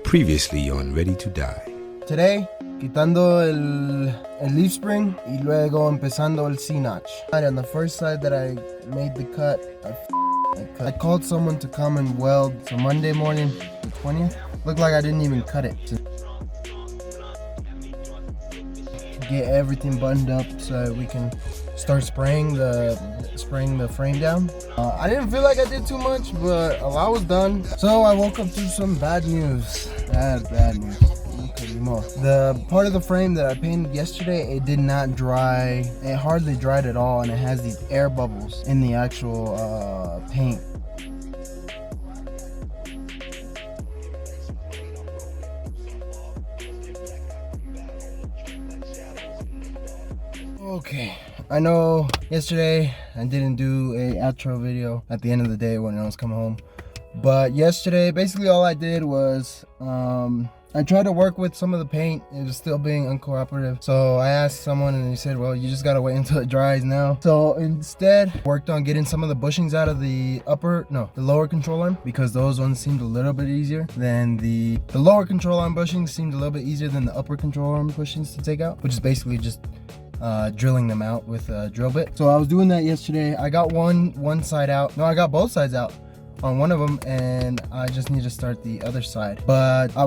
Previously on Ready to Die. Today, quitando el leaf spring y luego empezando el C-notch. On the first side that I made the cut, I called someone to come and weld. So Monday morning, the 20th, looked like I didn't even cut it. To get everything buttoned up so we can start spraying the frame down. I didn't feel like I did too much, but a lot was done. So I woke up to some bad news. Bad news. The part of the frame that I painted yesterday, it did not dry. It hardly dried at all, and it has these air bubbles in the actual paint. Okay, I know yesterday I didn't do a outro video at the end of the day when I was coming home, but yesterday basically all I did was I tried to work with some of the paint. It was still being uncooperative, so I asked someone and he said, well, you just gotta wait until it dries now. So instead worked on getting some of the bushings out of the lower control arm, because those ones seemed a little bit easier than the lower control arm bushings seemed a little bit easier than the upper control arm bushings to take out, which is basically just drilling them out with a drill bit. So I was doing that yesterday. I got one side out. No, I got both sides out on one of them, and I just need to start the other side. But I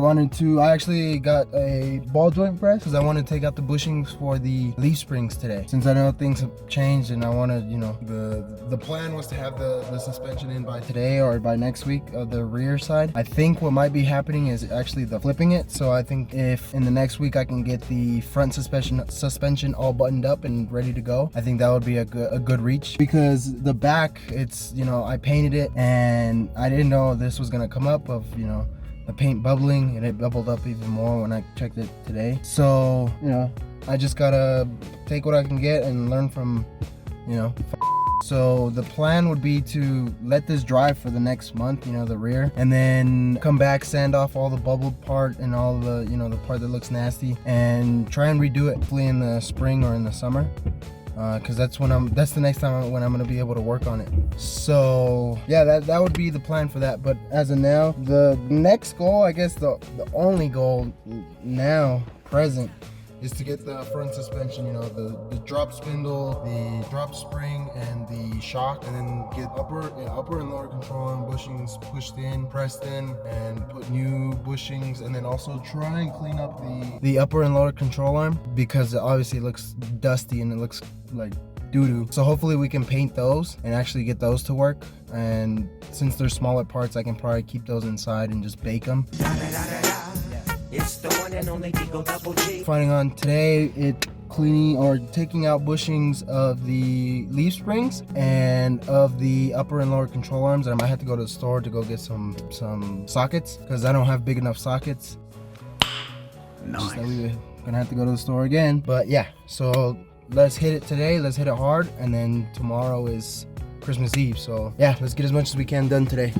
actually got a ball joint press because I want to take out the bushings for the leaf springs today, since I know things have changed, and I want to, the plan was to have the suspension in by today or by next week of the rear side. I think what might be happening is actually the flipping it. So I think if in the next week I can get the front suspension all buttoned up and ready to go, I think that would be a good reach, because the back, it's, I painted it and I didn't know this was gonna come up of, the paint bubbling, and it bubbled up even more when I checked it today. So, I just gotta take what I can get and learn from, So the plan would be to let this dry for the next month, the rear, and then come back, sand off all the bubbled part and all the, the part that looks nasty, and try and redo it hopefully in the spring or in the summer. Because that's the next time when I'm gonna be able to work on it. So yeah, that would be the plan for that. But as of now, the next goal, I guess the only goal now present, is to get the front suspension, the drop spindle, the drop spring, and the shock, and then get upper and lower control arm bushings pushed in, pressed in, and put new bushings, and then also try and clean up the upper and lower control arm, because it obviously looks dusty and it looks like doo-doo. So hopefully we can paint those and actually get those to work. And since they're smaller parts, I can probably keep those inside and just bake them. It's the one and only Digo Double G. Finding on today, cleaning or taking out bushings of the leaf springs and of the upper and lower control arms. And I might have to go to the store to go get some sockets, because I don't have big enough sockets. Nice. So we're gonna have to go to the store again. But yeah, so let's hit it today. Let's hit it hard, and then tomorrow is Christmas Eve. So yeah, let's get as much as we can done today.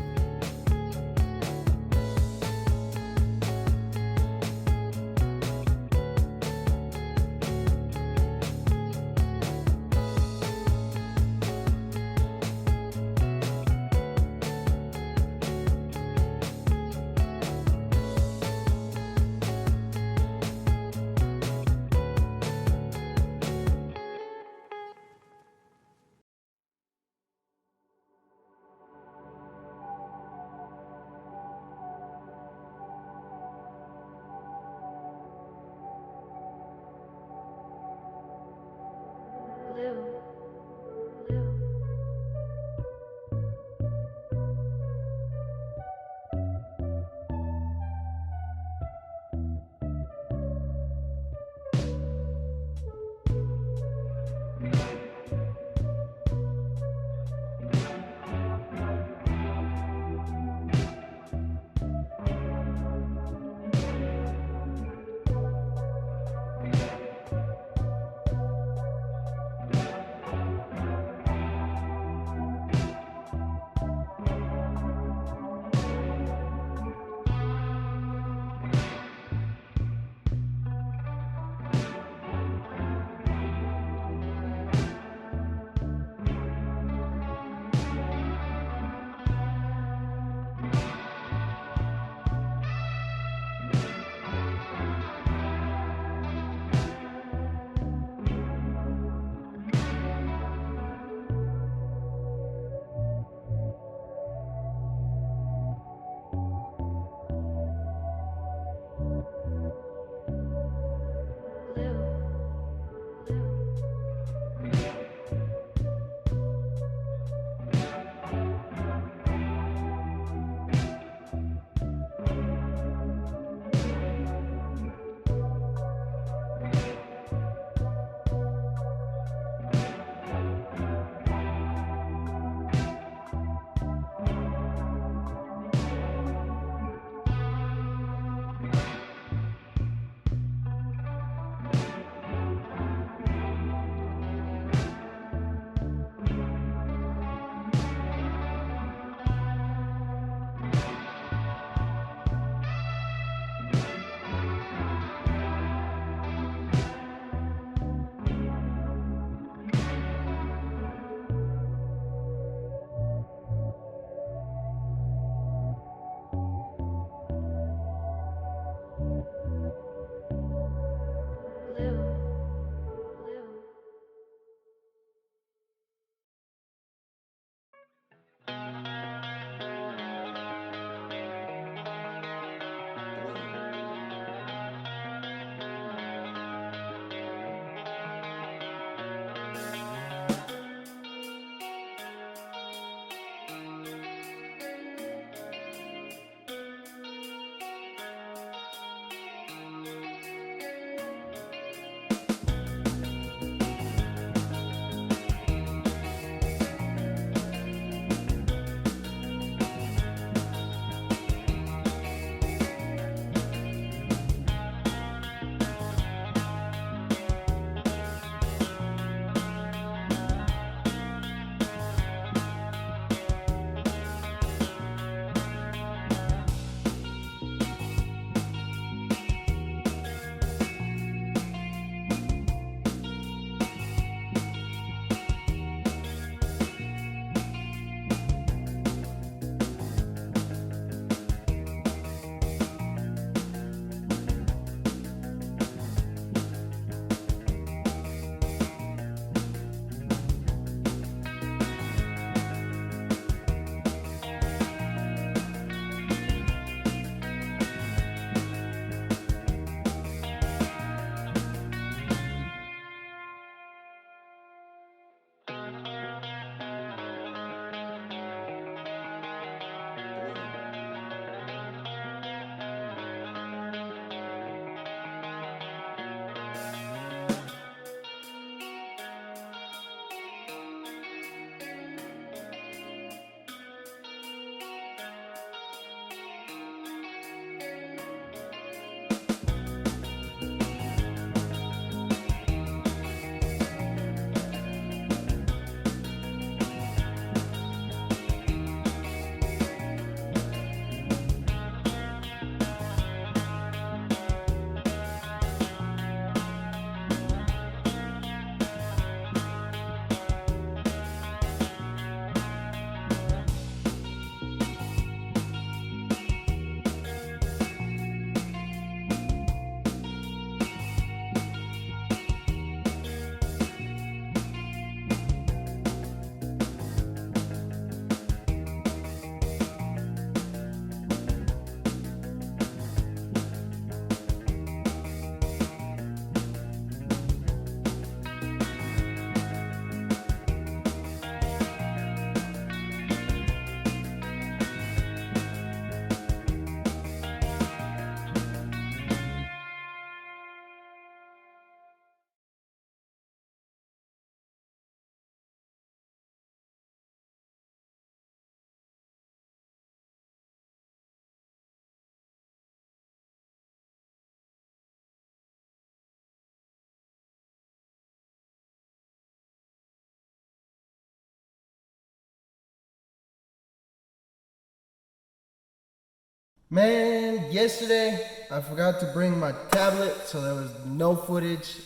Man, yesterday I forgot to bring my tablet, so there was no footage.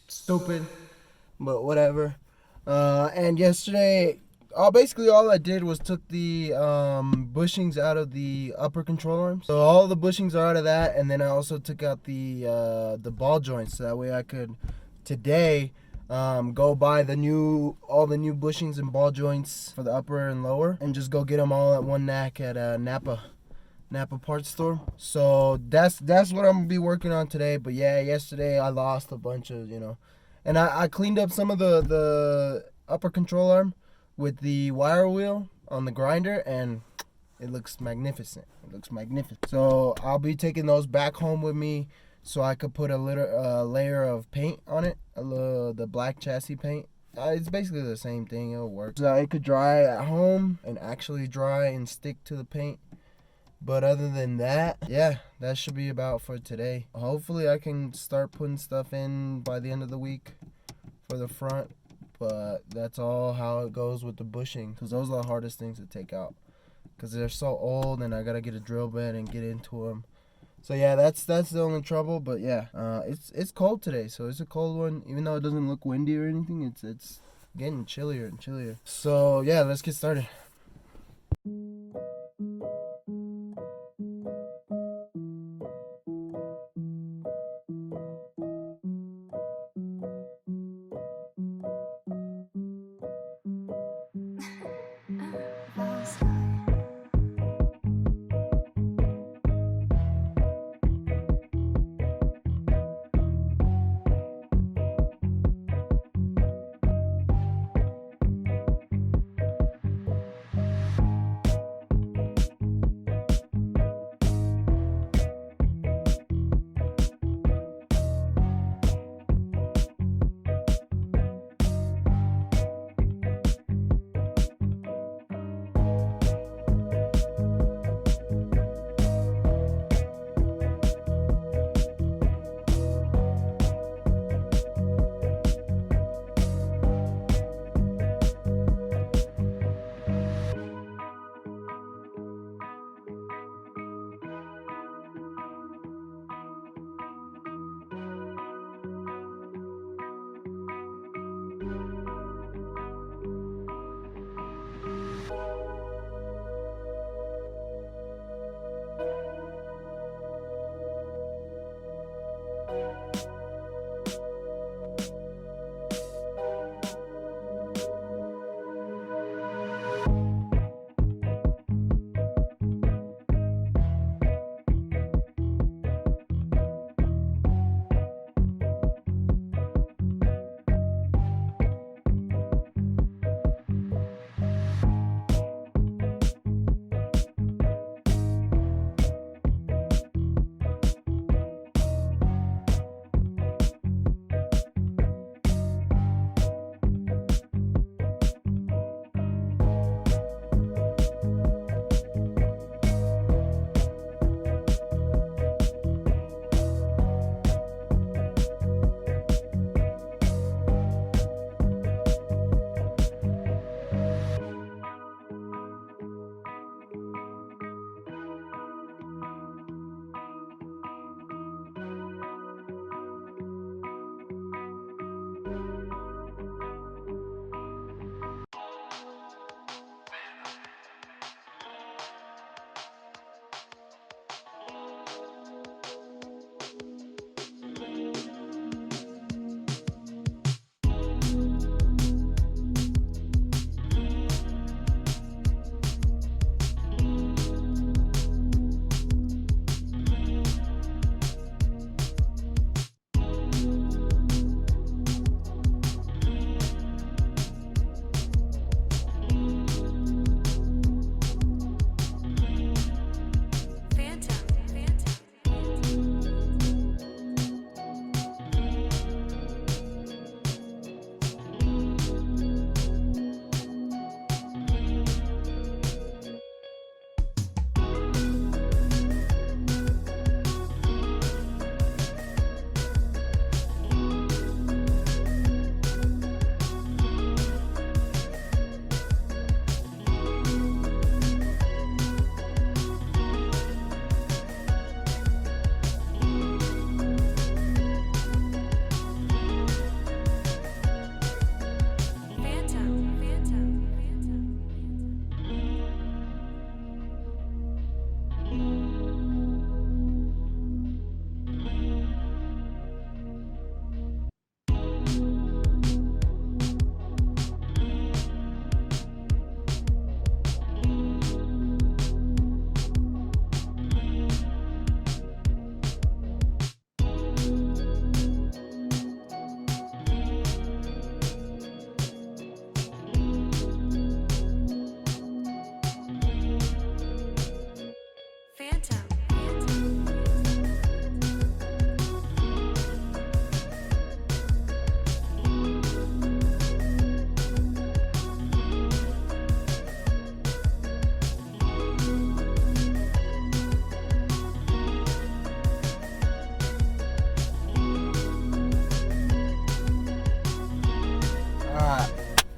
Stupid, but whatever. And yesterday, basically all I did was took the bushings out of the upper control arms. So all the bushings are out of that, and then I also took out the ball joints. So that way I could today go buy all the new bushings and ball joints for the upper and lower, and just go get them all at one knack at Napa parts store. So that's what I'm gonna be working on today. But yeah, yesterday I lost a bunch of, and I cleaned up some of the upper control arm with the wire wheel on the grinder, and it looks magnificent. So I'll be taking those back home with me so I could put a little layer of paint on it, the black chassis paint. It's basically the same thing. It'll work. So it could dry at home and actually dry and stick to the paint. But other than that, yeah, that should be about for today. Hopefully I can start putting stuff in by the end of the week for the front. But that's all how it goes with the bushing, because those are the hardest things to take out, because they're so old and I gotta get a drill bit and get into them. So yeah, that's the only trouble. But yeah, it's cold today, so it's a cold one. Even though it doesn't look windy or anything, it's getting chillier and chillier. So yeah, let's get started.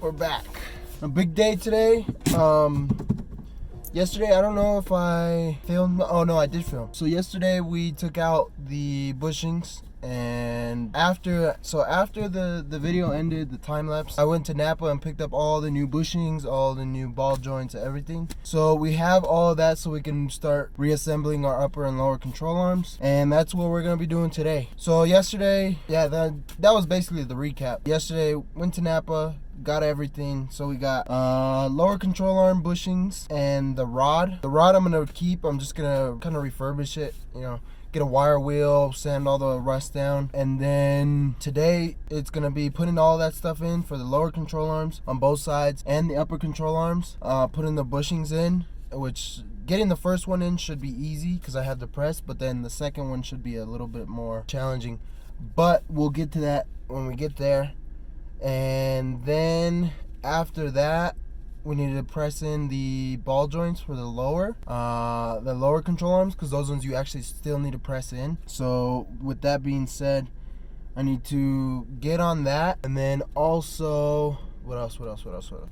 we're back. A big day today. Yesterday, I don't know if I filmed. Oh no, I did film. So yesterday we took out the bushings, and after the video ended, the time lapse, I went to Napa and picked up all the new bushings, all the new ball joints, everything. So we have all of that, so we can start reassembling our upper and lower control arms, and that's what we're gonna be doing today. So yesterday, yeah, that was basically the recap. Yesterday, went to Napa, got everything. So we got lower control arm bushings and the rod. The rod I'm gonna keep. I'm just gonna kind of refurbish it, you know, get a wire wheel, sand all the rust down, and then today it's gonna be putting all that stuff in for the lower control arms on both sides and the upper control arms. Putting the bushings in, which getting the first one in should be easy because I had the press, but then the second one should be a little bit more challenging. But we'll get to that when we get there. And then after that, we need to press in the ball joints for the lower control arms, because those ones you actually still need to press in. So with that being said, I need to get on that. And then also, what else?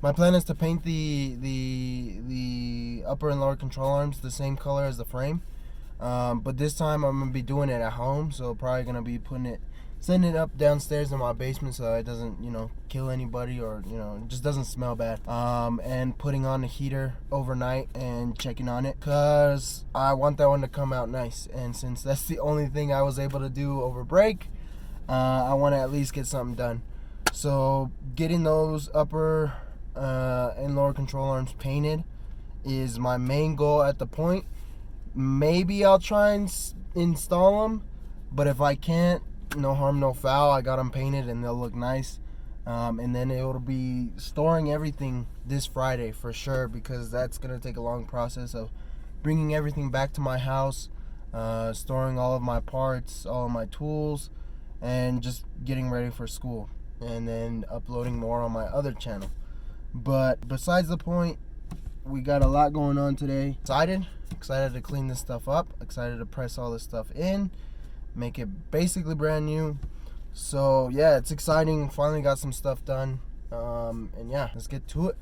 My plan is to paint the upper and lower control arms the same color as the frame, but this time I'm gonna be doing it at home. So probably gonna be sending it up downstairs in my basement so it doesn't, you know, kill anybody, or, you know, it just doesn't smell bad. And putting on the heater overnight and checking on it, because I want that one to come out nice. And since that's the only thing I was able to do over break, I want to at least get something done. So getting those upper and lower control arms painted is my main goal at the point. Maybe I'll try and install them, but if I can't, no harm, no foul. I got them painted and they'll look nice. And then it'll be storing everything this Friday for sure, because that's gonna take a long process of bringing everything back to my house, storing all of my parts, all of my tools, and just getting ready for school, and then uploading more on my other channel. But besides the point, we got a lot going on today. Excited to clean this stuff up, excited to press all this stuff in, make it basically brand new. So yeah, it's exciting. Finally got some stuff done, and yeah, let's get to it.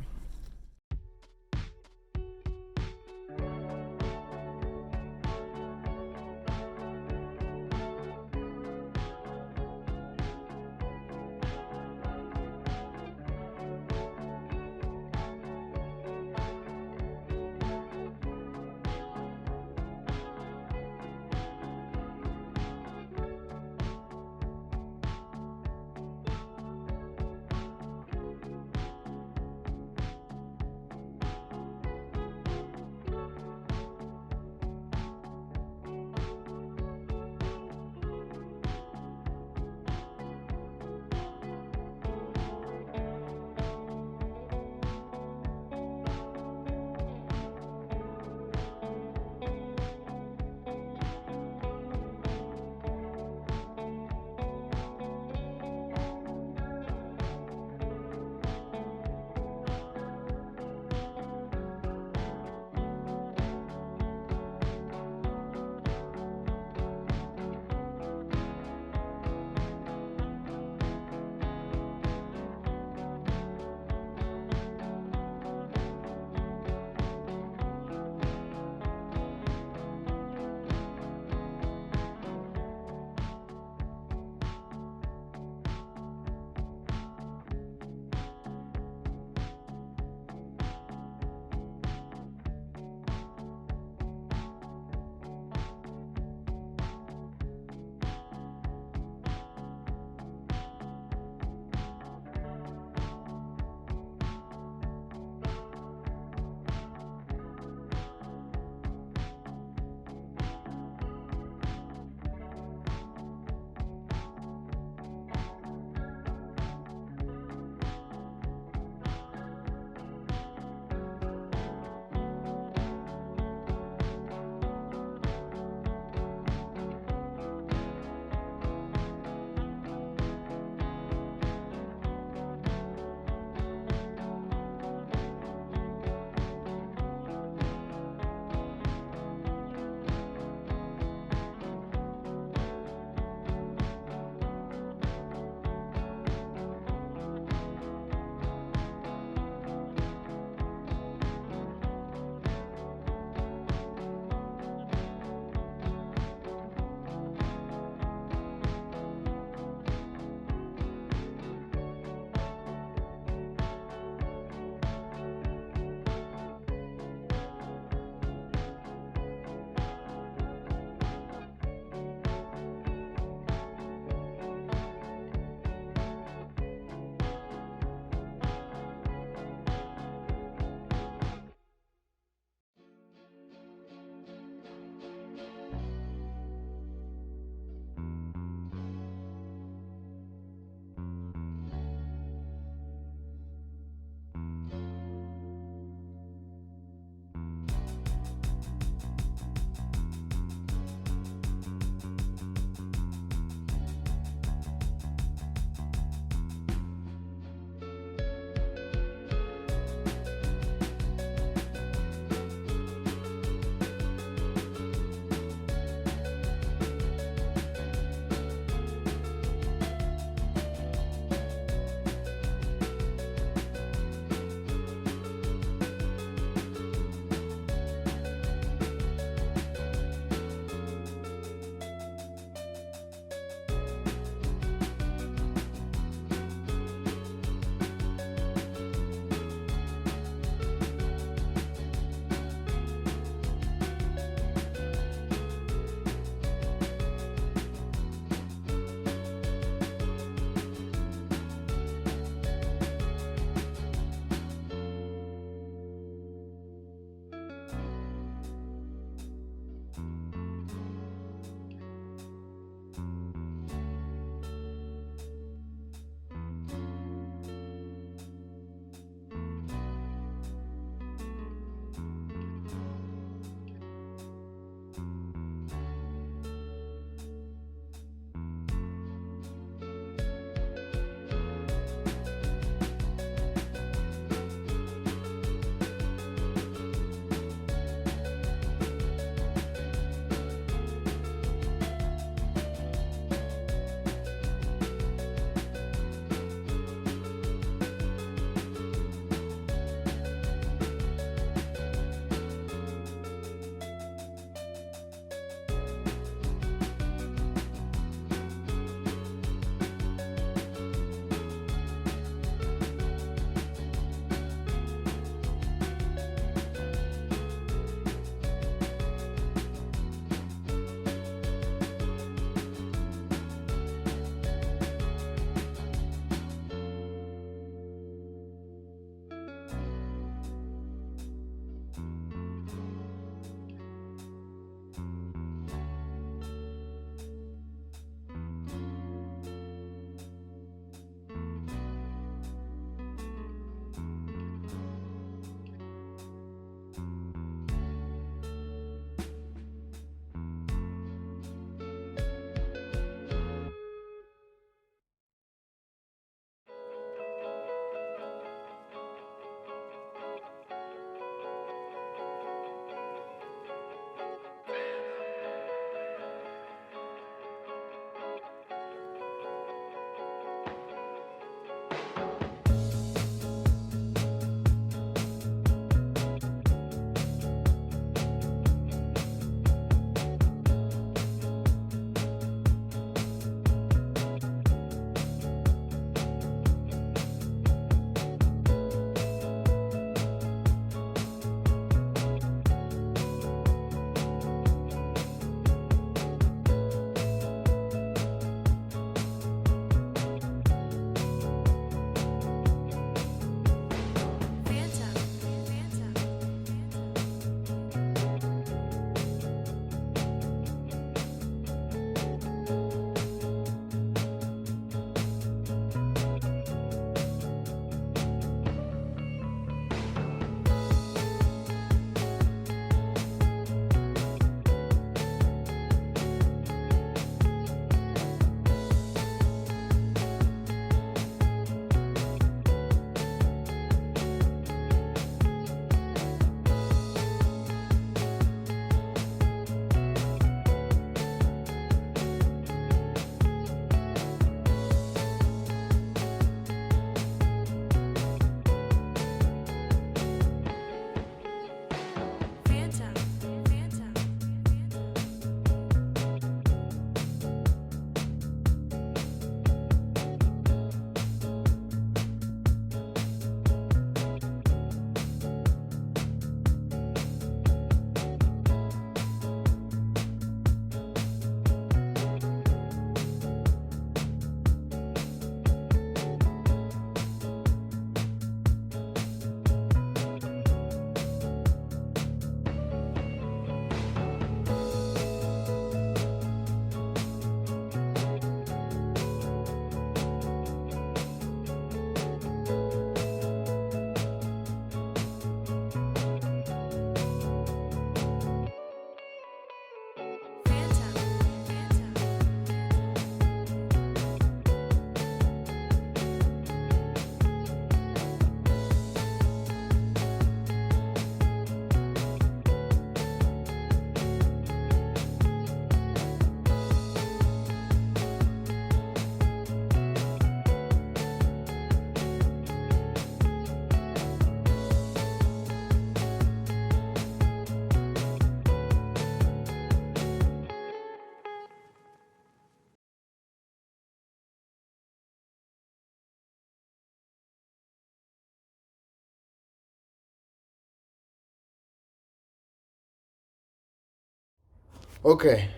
Okay,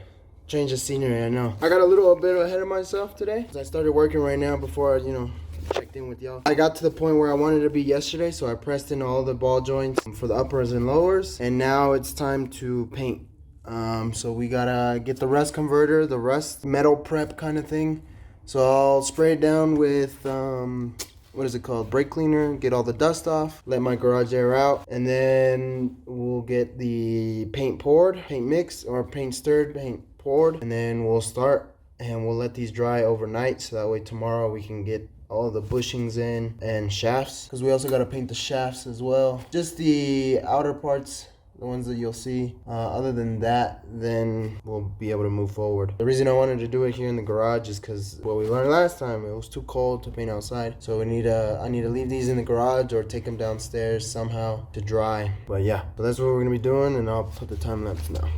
change of scenery, I know. I got a little bit ahead of myself today. I started working right now before I, checked in with y'all. I got to the point where I wanted to be yesterday, so I pressed in all the ball joints for the uppers and lowers, and now it's time to paint. So we gotta get the rust converter, the rust metal prep kind of thing. So I'll spray it down with, what is it called? Brake cleaner, get all the dust off, let my garage air out, and then we'll get the paint poured, paint mixed, or paint stirred, paint poured, and then we'll start and we'll let these dry overnight so that way tomorrow we can get all the bushings in and shafts, because we also got to paint the shafts as well. Just the outer parts, the ones that you'll see. Other than that, then we'll be able to move forward. The reason I wanted to do it here in the garage is because what we learned last time, it was too cold to paint outside. So I need to leave these in the garage or take them downstairs somehow to dry. But yeah, but that's what we're gonna be doing, and I'll put the time lapse now.